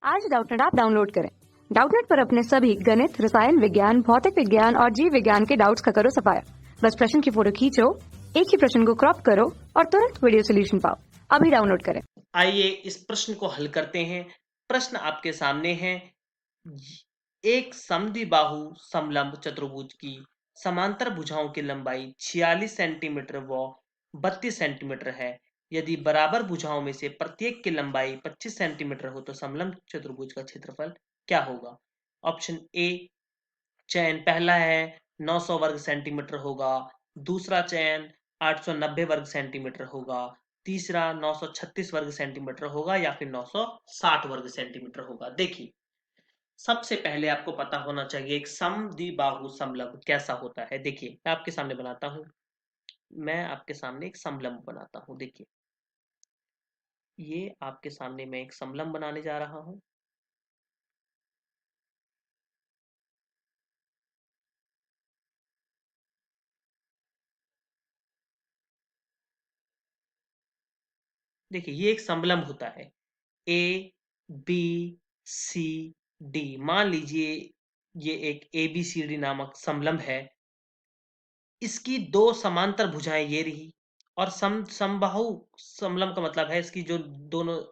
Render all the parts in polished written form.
आज Doubtnut app download करें। Doubtnut पर अपने सभी गणित, रसायन विज्ञान, भौतिक विज्ञान और जीव विज्ञान के डाउट्स का करो सफाया। बस प्रश्न की फोटो खींचो, एक ही प्रश्न को क्रॉप करो और तुरंत वीडियो सोल्यूशन पाओ। अभी डाउनलोड करें। आइए इस प्रश्न को हल करते हैं। प्रश्न आपके सामने है। एक समद्विबाहु समलंब चतुर्भुज की समांतर भुजाओं की लंबाई 46 सेंटीमीटर व 32 सेंटीमीटर है। यदि बराबर भुजाओं में से प्रत्येक की लंबाई 25 सेंटीमीटर हो तो समलंब चतुर्भुज का क्षेत्रफल क्या होगा? ऑप्शन ए चयन पहला है 900 वर्ग सेंटीमीटर होगा। दूसरा चयन 890 वर्ग सेंटीमीटर होगा। तीसरा 936 वर्ग सेंटीमीटर होगा या फिर 960 वर्ग सेंटीमीटर होगा। देखिए, सबसे पहले आपको पता होना चाहिए एक समद्विबाहु समलंब कैसा होता है। देखिए, मैं आपके सामने बनाता हूं। मैं आपके सामने एक समलंब बनाता हूं। देखिए, ये आपके सामने मैं एक समलंब बनाने जा रहा हूं। देखिए, ये एक समलंब होता है। ए बी सी डी, मान लीजिए ये एक ए बी सी डी नामक समलंब है। इसकी दो समांतर भुजाएं ये रही, और समबाहु समलंब का मतलब है इसकी जो दोनों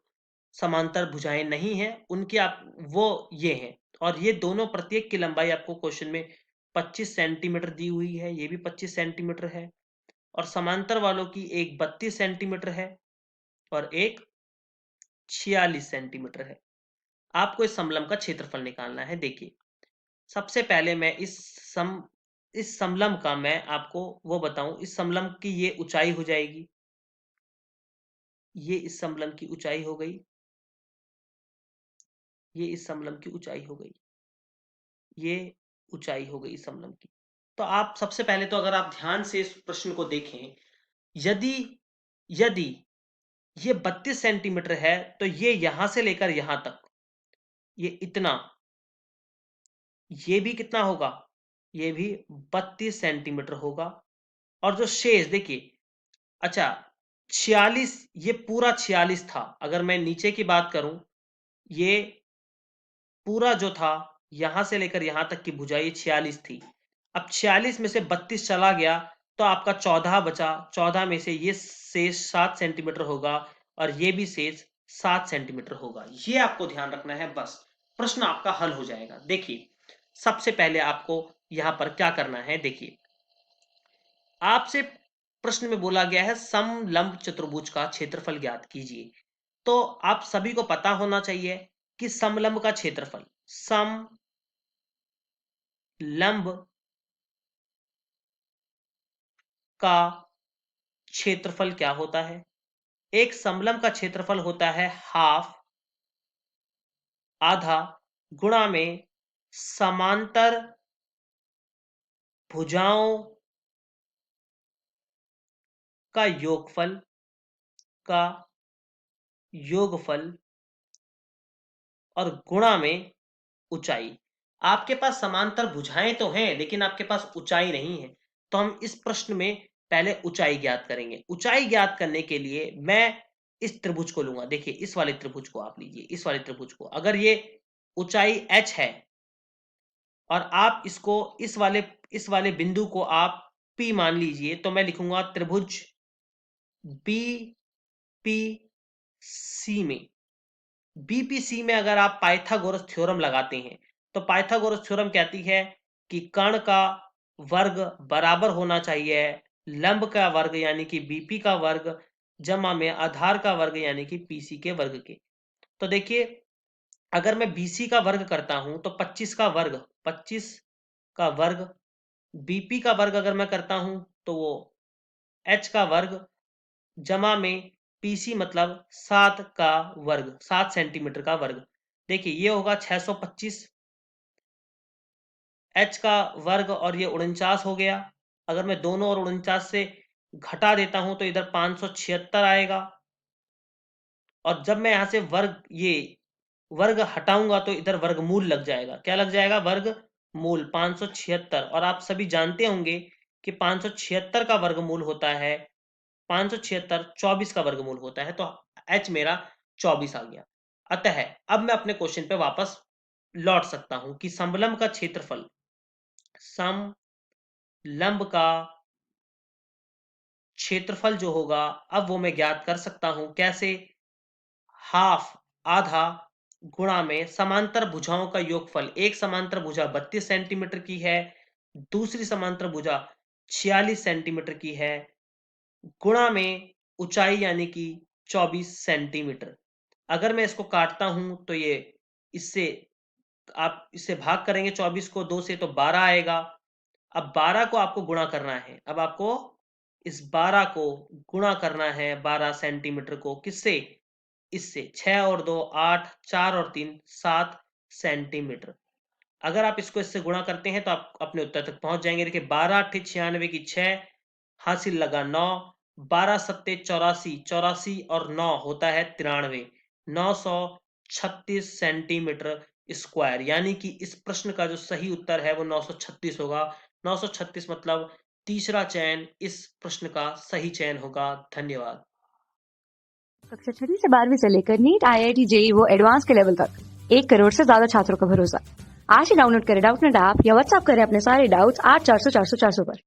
समांतर भुजाएं नहीं है उनकी आप वो ये हैं, और ये दोनों प्रत्येक की लंबाई आपको क्वेश्चन में 25 सेंटीमीटर दी हुई है। ये भी 25 सेंटीमीटर है, और समांतर वालों की एक 32 सेंटीमीटर है और एक 46 सेंटीमीटर है। आपको इस समलंब का क्षेत्रफल निकालना है। देखिए, सबसे पहले मैं इस समलंब का मैं आपको वो बताऊं। इस समलंब की ये ऊंचाई हो जाएगी। ये इस समलंब की ऊंचाई हो गई। ये इस समलंब की ऊंचाई हो गई। ये ऊंचाई हो गई इस समलंब की। तो आप सबसे पहले तो अगर आप ध्यान से इस प्रश्न को देखें, यदि यदि ये 32 सेंटीमीटर है तो ये यहां से लेकर यहां तक ये इतना, ये भी कितना होगा? ये भी 32 सेंटीमीटर होगा। और जो शेष देखिए, अच्छा 46, ये पूरा 46 था। अगर मैं नीचे की बात करूं, ये पूरा जो था यहां से लेकर यहां तक की भुजा ये 46 थी। अब 46 में से 32 चला गया तो आपका 14 बचा। 14 में से ये शेष 7 सेंटीमीटर होगा और ये भी शेष 7 सेंटीमीटर होगा। ये आपको ध्यान रखना है, बस प्रश्न आपका हल हो जाएगा। देखिए, सबसे पहले आपको यहां पर क्या करना है। देखिए, आपसे प्रश्न में बोला गया है समलंब चतुर्भुज का क्षेत्रफल ज्ञात कीजिए। तो आप सभी को पता होना चाहिए कि समलंब का क्षेत्रफल, समलंब का क्षेत्रफल क्या होता है? एक समलंब का क्षेत्रफल होता है हाफ, आधा, गुणा में समांतर भुजाओं का योगफल और गुणा में ऊंचाई। आपके पास समांतर भुजाएं तो हैं लेकिन आपके पास ऊंचाई नहीं है। तो हम इस प्रश्न में पहले ऊंचाई ज्ञात करेंगे। ऊंचाई ज्ञात करने के लिए मैं इस त्रिभुज को लूंगा। देखिए, इस वाले त्रिभुज को आप लीजिए। इस वाले त्रिभुज को, अगर ये ऊंचाई h है और आप इसको इस वाले बिंदु को आप P मान लीजिए, तो मैं लिखूंगा त्रिभुज BPC में। बीपीसी में अगर आप पाइथागोरस थ्योरम लगाते हैं तो पाइथागोरस थ्योरम कहती है कि कर्ण का वर्ग बराबर होना चाहिए लंब का वर्ग यानी कि बीपी का वर्ग जमा में आधार का वर्ग यानी कि पीसी के वर्ग के। तो देखिए, अगर मैं बीसी का वर्ग करता हूं तो 25 का वर्ग, बीपी का वर्ग अगर मैं करता हूं तो वो एच का वर्ग जमा में पीसी मतलब 7 का वर्ग, 7 सेंटीमीटर का वर्ग। देखिए, ये होगा 625 एच का वर्ग और ये 49 हो गया। अगर मैं दोनों और 49 से घटा देता हूं तो इधर 576 आएगा। और जब मैं यहां से वर्ग हटाऊंगा तो इधर वर्गमूल लग जाएगा। क्या लग जाएगा? वर्गमूल 576। और आप सभी जानते होंगे कि 576 का वर्गमूल होता है 576 24 का वर्गमूल होता है। तो h मेरा 24 आ गया। अतः अब मैं अपने क्वेश्चन पे वापस लौट सकता हूं कि समलंब का क्षेत्रफल, समलंब का क्षेत्रफल जो होगा अब वो मैं ज्ञात कर सकता हूं। कैसे? हाफ, आधा, गुणा में समांतर भुजाओं का योगफल। एक समांतर भुजा 32 सेंटीमीटर की है, दूसरी समांतर भुजा 46 सेंटीमीटर की है, गुणा में ऊंचाई यानी कि 24 सेंटीमीटर। अगर मैं इसको काटता हूं तो ये इससे आप इससे भाग करेंगे 24 को 2 से तो 12 आएगा। अब 12 को आपको गुणा करना है। अब आपको इस 12 को गुणा करना है 12 सेंटीमीटर को किससे? इससे 6 और 2 8, 4 और 3 7 सेंटीमीटर। अगर आप इसको इससे गुणा करते हैं तो आप अपने उत्तर तक पहुंच जाएंगे। देखिए 12 अट्ठे 96 की 6, हासिल लगा 9, 12 सत्ते 84, 84 और 9 होता है 93, 936 सेंटीमीटर स्क्वायर। यानी कि इस प्रश्न का जो सही उत्तर है वो 936 होगा। 936 मतलब तीसरा चयन इस प्रश्न का सही चयन होगा। धन्यवाद। कक्षा 6वीं से 12वीं से लेकर नीट, IIT, JEE वो एडवांस के लेवल तक 1 करोड़ से ज्यादा छात्रों का भरोसा। आज ही डाउनलोड करें डाउटनेट ऐप या व्हाट्सएप करें अपने सारे डाउट्स 8400 400 400 पर।